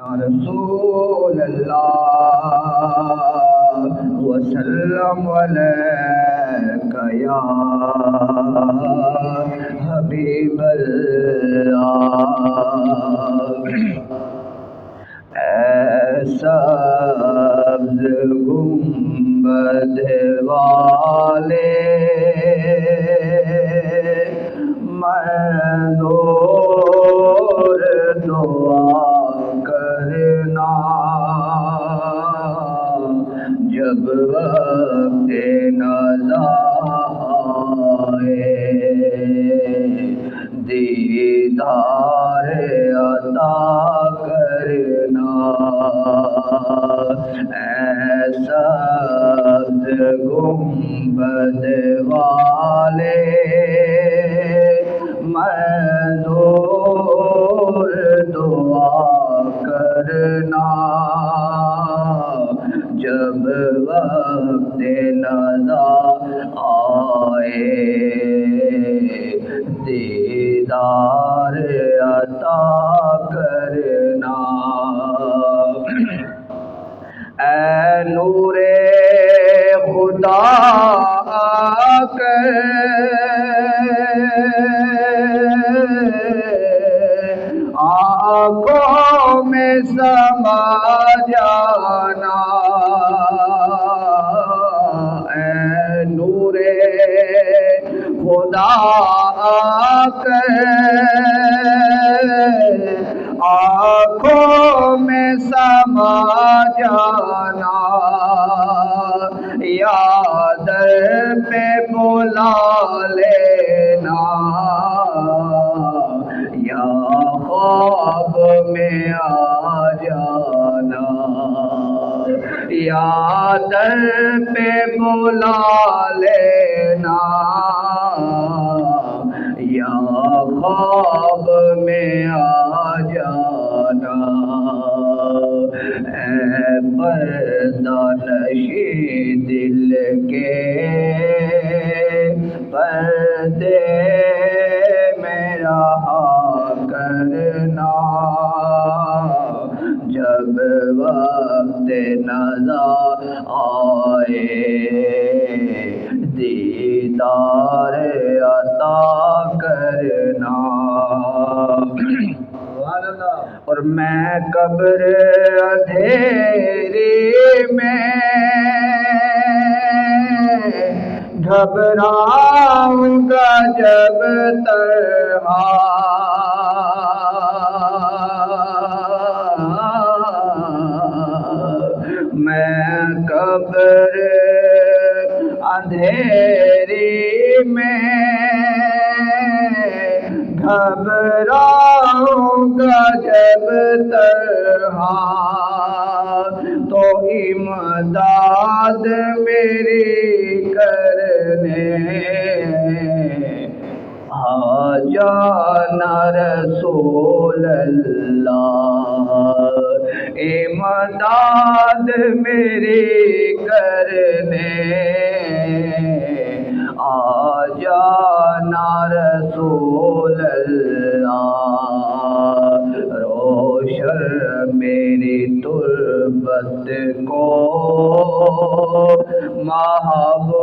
رسول اللہ وسلم علیک یا حبیب اللہ اے سبز گنبد والے منظور دعا کرنا جب وقت نزا آئے دیدار عطا کرنا ایسا گنبد والے منظور دعا کرنا جب وقت نزا آئے دیدار عطا کرنا اے نور خدا کے آنکھوں میں سما جانا اے نور خدا کے آنکھوں میں سما جانا یاد پہ بلا لینا یا خواب میں آ جانا یاد پہ بلا لینا یا خواب میں آ جانا اے پردہ نشی دل کے پردے میں رہا کرنا جب وقت نزا آئے دیدار عطا کرنا اور میں قبر اندھیری میں گھبراؤں گا جب تنہا میں قبر اندھیری میں گھبراؤں گا جب تنہا تو امداد میری کرنے آ جانا رسول اللہ امداد میری کرنے آ جانا رسول اللہ روشن میری تربت کو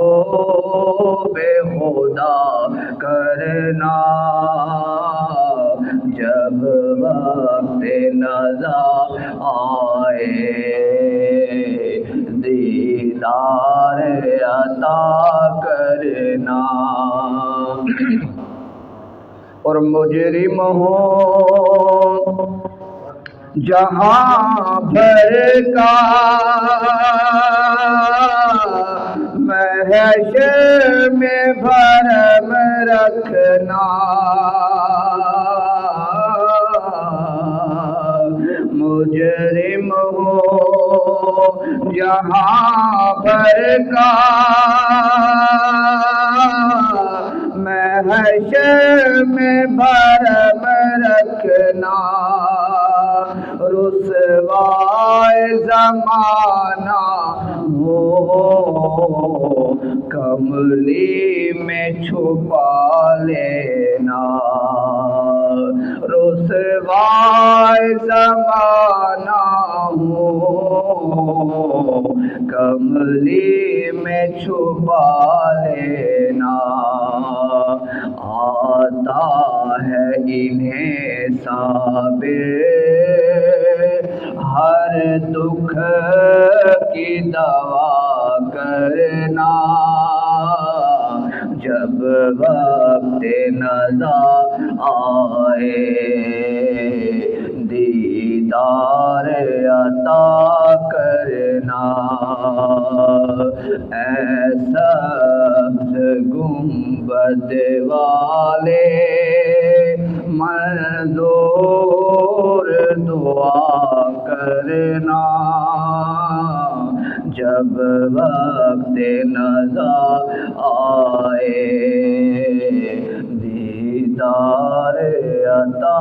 محبوب خدا کرنا جب وقت نزا آئے دیدار عطا کرنا اور مجرم ہو جہاں بھر کا محشر میں بھرم رکھنا مجرم ہو جہاں بھر کا محشر میں بھرم رکھنا رسوائے زمانہ وہ کملی میں چھپا لینا رسوائے زمانہ ہوں، کملی میں چھپا لینا، آتا ہے انہیں صابر ہر دکھ کی دوا کرنا، جب وقت نزا آئے دیدار عطا کرنا، اے سبز گنبد والے منظور دعا کرنا، جب وقت نزا آئے دیدار عطا